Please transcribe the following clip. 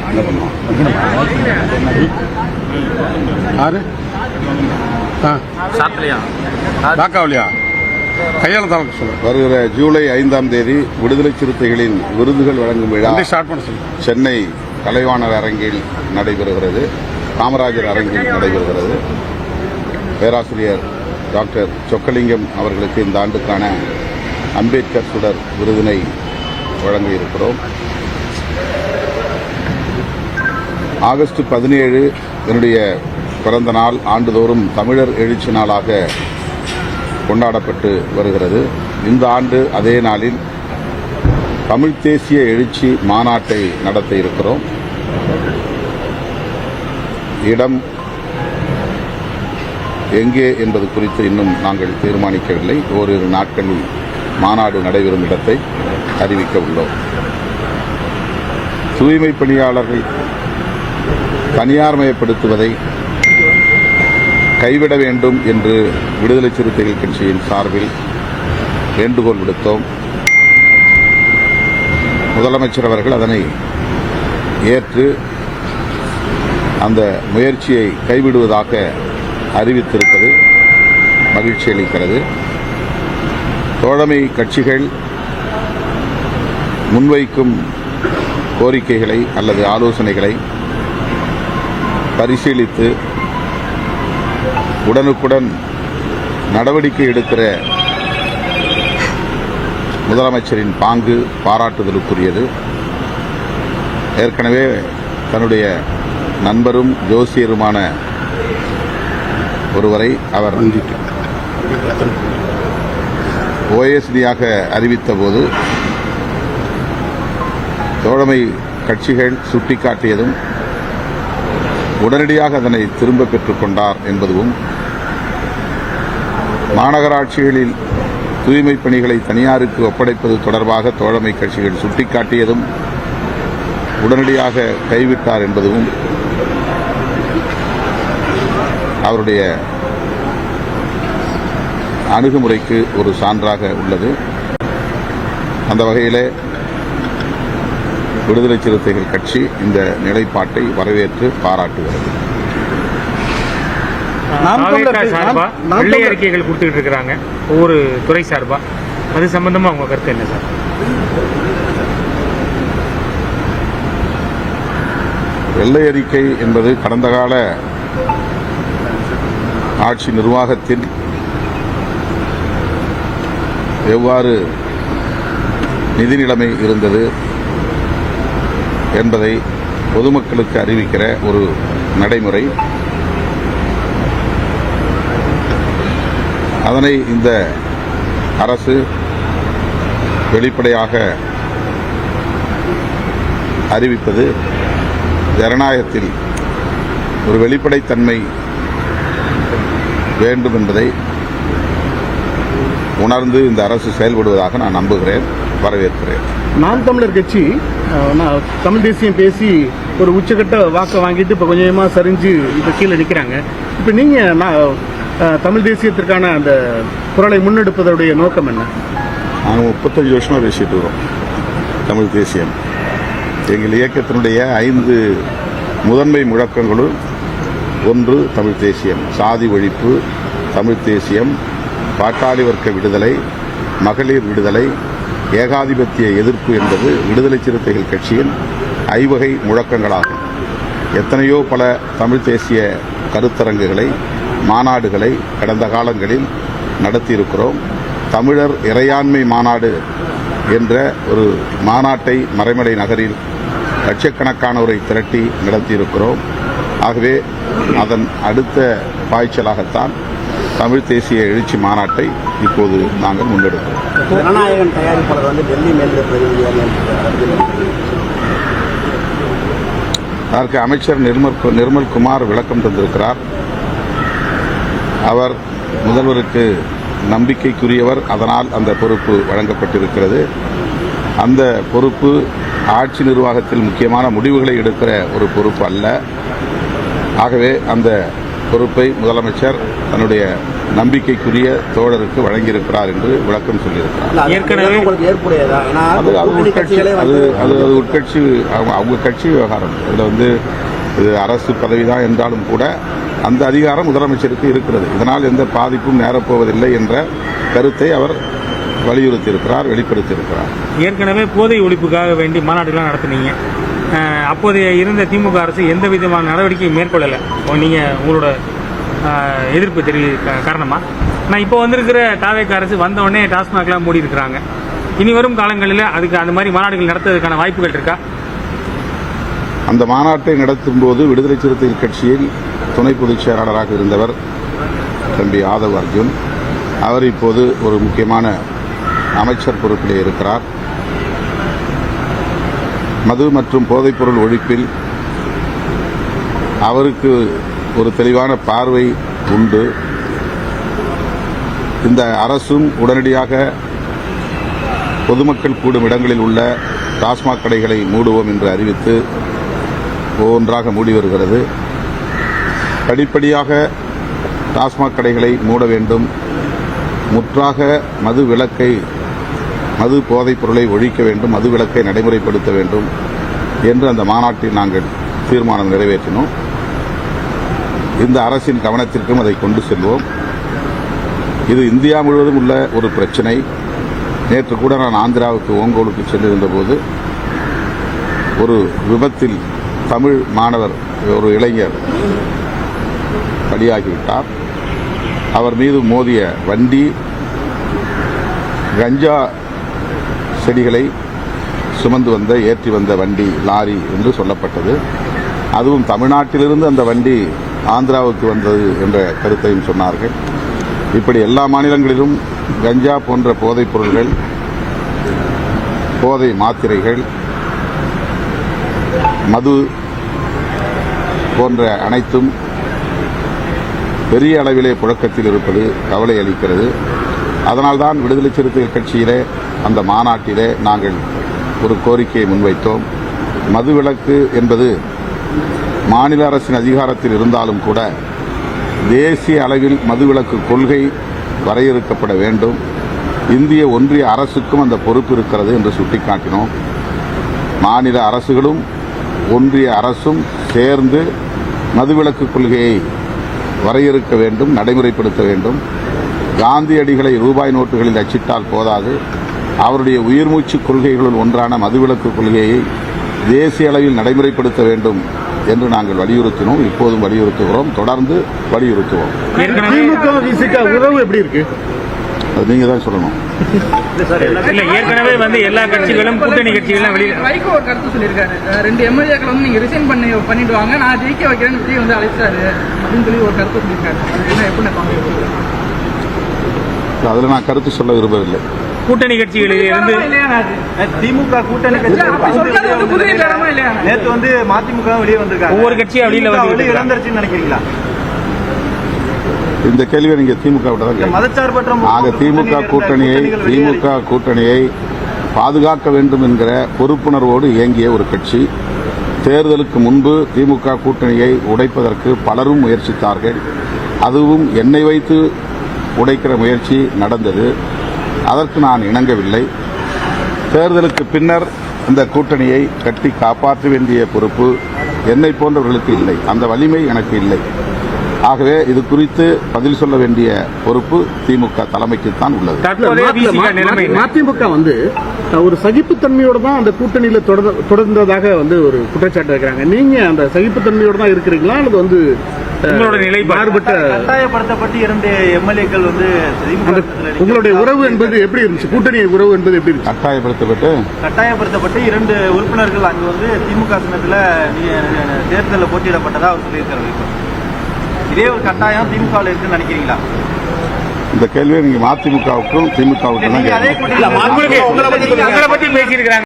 என்ன பண்ணுவோம் யாரு தாக்காவலியா கையால் தான் சொல்லுங்கள். வருகிற ஜூலை 5ஆம் தேதி விடுதலை சிறுத்தைகளின் விருதுகள் வழங்கும் விழா சென்னை கலைவாணர் அரங்கில் நடைபெறுகிறது, காமராஜர் அரங்கில் நடைபெறுகிறது. பேராசிரியர் டாக்டர் சொக்கலிங்கம் அவர்களுக்கு இந்த ஆண்டுக்கான அம்பேத்கர் சுடர் விருதினை வழங்க இருக்கிறோம். ஆகஸ்ட் 17 என்னுடைய பிறந்த நாள் ஆண்டுதோறும் தமிழர் எழுச்சி நாளாக கொண்டாடப்பட்டு வருகிறது. இந்த ஆண்டு அதே நாளில் தமிழ் தேசிய எழுச்சி மாநாட்டை நடத்த இருக்கிறோம். இடம் எங்கே என்பது குறித்து இன்னும் நாங்கள் தீர்மானிக்கவில்லை. ஓரிரு நாட்களில் மாநாடு நடைபெறும் இடத்தை அறிவிக்க உள்ளோம். தூய்மை பணியாளர்கள் தனியார்மயப்படுத்துவதை கைவிட வேண்டும் என்று விடுதலை சிறுத்தைகள் கட்சியின் சார்பில் வேண்டுகோள் விடுத்தோம். முதலமைச்சர் அவர்கள் அதனை ஏற்று அந்த முயற்சியை கைவிடுவதாக அறிவித்திருப்பது மகிழ்ச்சி அளிக்கிறது. தோழமை கட்சிகள் முன்வைக்கும் கோரிக்கைகளை அல்லது ஆலோசனைகளை பரிசீலித்து உடனுக்குடன் நடவடிக்கை எடுக்கிற முதலமைச்சரின் பாங்கு பாராட்டுதலுக்குரியது. ஏற்கனவே தன்னுடைய நண்பரும் ஜோசியருமான ஒருவரை அவர் ஓஎஸ்டியாக அறிவித்த போது தோழமை கட்சிகள் சுட்டிக்காட்டியதும் உடனடியாக அதனை திரும்ப பெற்றுக் கொண்டார் என்பதும், மாநகராட்சிகளில் தூய்மை பணிகளை தனியாருக்கு ஒப்படைப்பது தொடர்பாக தோழமை கட்சிகள் சுட்டிக்காட்டியதும் உடனடியாக கைவிட்டார் என்பதும் அவருடைய அணுகுமுறைக்கு ஒரு சான்றாக உள்ளது. அந்த வகையிலே விடுதலை சிறுத்தைகள் கட்சி இந்த நிலைப்பாட்டை வரவேற்று பாராட்டுகிறது. வெள்ளை அறிக்கைகள் கொடுத்துட்டு இருக்கிறாங்க ஒவ்வொரு துறை சார்பா, அது சம்பந்தமா உங்க கருத்து என்ன சார்? வெள்ளை அறிக்கை என்பது கடந்த கால ஆட்சி நிர்வாகத்தில் எவ்வாறு நிதி நிலைமை இருந்தது என்பதை பொதுமக்களுக்கு அறிவிக்கிற ஒரு நடைமுறை. அதனை இந்த அரசு வெளிப்படையாக அறிவிப்பது ஜனநாயகத்தில் ஒரு வெளிப்படைத்தன்மை வேண்டும் என்பதை உணர்ந்து இந்த அரசு செயல்படுவதாக நான் நம்புகிறேன், வரவேற்கிறேன். நாம் தமிழர் கட்சி தமிழ் தேசியம் பேசி ஒரு உச்சகட்ட வாக்கை வாங்கிட்டு இப்போ கொஞ்சமாக சரிஞ்சு இப்போ கீழே நிற்கிறாங்க. இப்போ நீங்கள் தமிழ் தேசியத்திற்கான அந்த குரலை முன்னெடுப்பதோடைய நோக்கம் என்ன? நாங்கள் 35 வருஷமாக பேசிட்டு வரோம். தமிழ் தேசியம் எங்கள் இயக்கத்தினுடைய 5 முதன்மை முழக்கங்களும் ஒன்று தமிழ் தேசியம், சாதி ஒழிப்பு, தமிழ் தேசியம், பாட்டாளி வர்க்க விடுதலை, மகளிர் விடுதலை, ஏகாதிபத்திய எதிர்ப்பு என்பது விடுதலை சிறுத்தைகள் கட்சியின் ஐவகை முழக்கங்களாகும். எத்தனையோ பல தமிழ் தேசிய கருத்தரங்குகளை, மாநாடுகளை கடந்த காலங்களில் நடத்தியிருக்கிறோம். தமிழர் இறையாண்மை மாநாடு என்ற ஒரு மாநாட்டை மறைமலை நகரில் லட்சக்கணக்கானோரை திரட்டி நடத்தியிருக்கிறோம். ஆகவே அதன் அடுத்த பாய்ச்சலாகத்தான் தமிழ் தேசிய எழுச்சி மாநாட்டை இப்போது நாங்கள் முன்னெடுக்கிறோம். ஜனநாயகன் தயாரிப்பாளர் வந்து டெல்லி மேல் அதற்கு அமைச்சர் நிர்மல்குமார் விளக்கம் தந்திருக்கிறார். அவர் முதல்வருக்கு நம்பிக்கைக்குரியவர், அதனால் அந்த பொறுப்பு வழங்கப்பட்டிருக்கிறது. அந்த பொறுப்பு ஆட்சி நிர்வாகத்தில் முக்கியமான முடிவுகளை எடுக்கிற ஒரு பொறுப்பு அல்ல. ஆகவே அந்த பொறுப்பை முதலமைச்சர் தன்னுடைய நம்பிக்கைக்குரிய தோழருக்கு வழங்கியிருக்கிறார் என்று விளக்கம் சொல்லியிருக்கிறார். ஏற்கனவே உங்களுக்கு ஏற்புடையதா? ஏன்னா அது கூட்டணி உட்கட்சி கட்சிகளே வந்து அது உட்கட்சி அவங்க கட்சி விவகாரம். இதில் இது அரசு பதவிதான் என்றாலும் கூட அந்த அதிகாரம் முதலமைச்சருக்கு இருக்கிறது. இதனால் எந்த பாதிப்பும் நேரப்போவதில்லை என்ற கருத்தை அவர் வலியுறுத்தியிருக்கிறார், வெளிப்படுத்தியிருக்கிறார். ஏற்கனவே போதை ஒழிப்புக்காக வேண்டி மாநாடுகள்லாம் நடத்துனீங்க. அப்போதைய இருந்த திமுக அரசு எந்த விதமான நடவடிக்கையும் மேற்கொள்ளலை. நீங்கள் உங்களோட எதிர்ப்பு காரணமா நான் இப்போ வந்திருக்கிற தாவேக அரசு வந்தவுடனே டாஸ்மாக்லாம் மூடி இருக்கிறாங்க. இனி வரும் காலங்களில் அதுக்கு அந்த மாதிரி மாநாடுகள் நடத்துவதற்கான வாய்ப்புகள் இருக்கா? அந்த மாநாட்டை நடத்தும் போது விடுதலை சிறுத்தைகள் கட்சியில் துணை பொதுச் செயலாளராக இருந்தவர் தம்பி ஆதவ் அர்ஜுன். அவர் இப்போது ஒரு முக்கியமான அமைச்சர் பொறுப்பிலே இருக்கிறார். மது மற்றும் போதைப்பொருள் ஒழிப்பில் அவருக்கு ஒரு தெளிவான பார்வை உண்டு. இந்த அரசும் உடனடியாக பொதுமக்கள் கூடும் இடங்களில் உள்ள டாஸ்மாக் கடைகளை மூடுவோம் என்று அறிவித்து ஒவ்வொன்றாக மூடி வருகிறது. படிப்படியாக டாஸ்மாக் கடைகளை மூட வேண்டும், முற்றாக மது விலக்கை, மது போதைப் பொருளை ஒழிக்க வேண்டும், மது விலக்கை நடைமுறைப்படுத்த வேண்டும் என்று அந்த மாநாட்டில் நாங்கள் தீர்மானம் நிறைவேற்றினோம். இந்த அரசின் கவனத்திற்கும் அதை கொண்டு செல்வோம். இது இந்தியா முழுவதும் உள்ள ஒரு பிரச்சனை. நேற்று கூட நான் ஆந்திராவுக்கு ஓங்கோலுக்கு சென்றிருந்த போது ஒரு விபத்தில் தமிழ் மாணவர், ஒரு இளைஞர் பலியாகிவிட்டார். அவர் மீது மோதிய வண்டி கஞ்சா செடிகளை சுமந்து வந்த, ஏற்றி வந்த வண்டி, லாரி என்று சொல்லப்பட்டது. அதுவும் தமிழ்நாட்டிலிருந்து அந்த வண்டி ஆந்திராவுக்கு வந்தது என்ற கருத்தையும் சொன்னார்கள். இப்படி எல்லா மாநிலங்களிலும் கஞ்சா போன்ற போதைப் பொருள்கள், போதை மாத்திரைகள், மது போன்ற அனைத்தும் பெரிய அளவிலே புழக்கத்தில் இருப்பது கவலை அளிக்கிறது. அதனால்தான் விடுதலை சிறுத்தைகள் கட்சியிலே அந்த மாநாட்டிலே நாங்கள் ஒரு கோரிக்கையை முன்வைத்தோம். மதுவிலக்கு என்பது மாநில அரசின் அதிகாரத்தில் இருந்தாலும் கூட தேசிய அளவில் மதுவிலக்கு கொள்கை வரையறுக்கப்பட வேண்டும். இந்திய ஒன்றிய அரசுக்கும் அந்த பொறுப்பு இருக்கிறது என்று சுட்டிக்காட்டினோம். மாநில அரசுகளும் ஒன்றிய அரசும் சேர்ந்து மதுவிலக்கு கொள்கையை வரையறுக்க வேண்டும், நடைமுறைப்படுத்த வேண்டும். காந்தியடிகளை ரூபாய் நோட்டுகளில் அச்சிட்டால் போதாது, அவருடைய உயிர்மூச்சு கொள்கைகளுள் ஒன்றான மதுவிலக்கு கொள்கையை தேசிய அளவில் நடைமுறைப்படுத்த வேண்டும் என்று நாங்கள் வலியுறுத்தினோம். இப்போதும் வலியுறுத்துகிறோம், தொடர்ந்து வலியுறுத்துவோம். திமுக விசிக உறவு எப்படி இருக்கு? அது நீங்க தான் சொல்லணும். இல்ல, ஏற்கனவே எல்லா கட்சிகளும் கூட்டணி கட்சிகளும் வெளியில வைகோ ஒரு கருத்து சொல்லியிருக்காரு. 2 எம்எல்ஏக்கள் நீங்க ரிசைன் பண்ணிடுவாங்க, நான் ஜெயிக்க வைக்கிறேன்னு விஜய் அழைச்சாரு அப்படின்னு சொல்லி ஒரு கருத்து சொல்லியிருக்காரு. எப்படி அதில் நான் கருத்து சொல்ல விரும்பவில்லை. கூட்டணி கட்சிகளில் இருந்து திமுக கூட்டணி கட்சி நேற்று மதிமுக வெளியே வந்திருக்காங்க. ஒவ்வொரு கட்சியும் வெளியில இழந்துருச்சுன்னு நினைக்கிறீங்களா? இந்த கேள்வியை நீங்க திமுக மதச்சார்பற்ற திமுக கூட்டணியை பாதுகாக்க வேண்டும் என்கிற பொறுப்புணர்வோடு இயங்கிய ஒரு கட்சி. தேர்தலுக்கு முன்பு திமுக கூட்டணியை உடைப்பதற்கு பலரும் முயற்சித்தார்கள். அதுவும் என்னை வைத்து உடைக்கிற முயற்சி நடந்தது. அதற்கு நான் இணங்கவில்லை. தேர்தலுக்கு பின்னர் இந்த கூட்டணியை கட்டி காப்பாற்ற வேண்டிய பொறுப்பு என்னை போன்றவர்களுக்கு இல்லை, அந்த வலிமை எனக்கு இல்லை. ஆகவே இது குறித்து பதில் சொல்ல வேண்டிய பொறுப்பு திமுக தலைமைக்குத்தான் உள்ளது. மதிமுக ஒரு சகிப்புத்தன்மையோட தான் அந்த கூட்டணியில தொடர்ந்ததாக ஒரு குற்றச்சாட்டு வைக்கிறாங்க. நீங்க அந்த சகிப்புத்தன்மையோட தான் இருக்கிறீங்களா அல்லது உங்களோட நிலை மாறுபட்ட கட்டாயப்படுத்தப்பட்டு 2 எம்எல்ஏக்கள் உங்களுடைய உறவு என்பது எப்படி இருந்துச்சு? கூட்டணி உறவு என்பது எப்படி இருந்துச்சு? கட்டாயப்படுத்தப்பட்டு 2 உறுப்பினர்கள் அங்கு திமுக சின்னத்தில் தேர்தலில் போட்டியிடப்பட்டதா அவர் சொல்லியிருக்காரு. இதே ஒரு கட்டாயம் திமுகவில் இருக்குன்னு நினைக்கிறீங்களா? இந்த கேள்வியை நீங்க மதிமுகவுக்கும் திமுகவுக்கும் தான் உங்களை பத்தி பேசியிருக்கிறாங்க.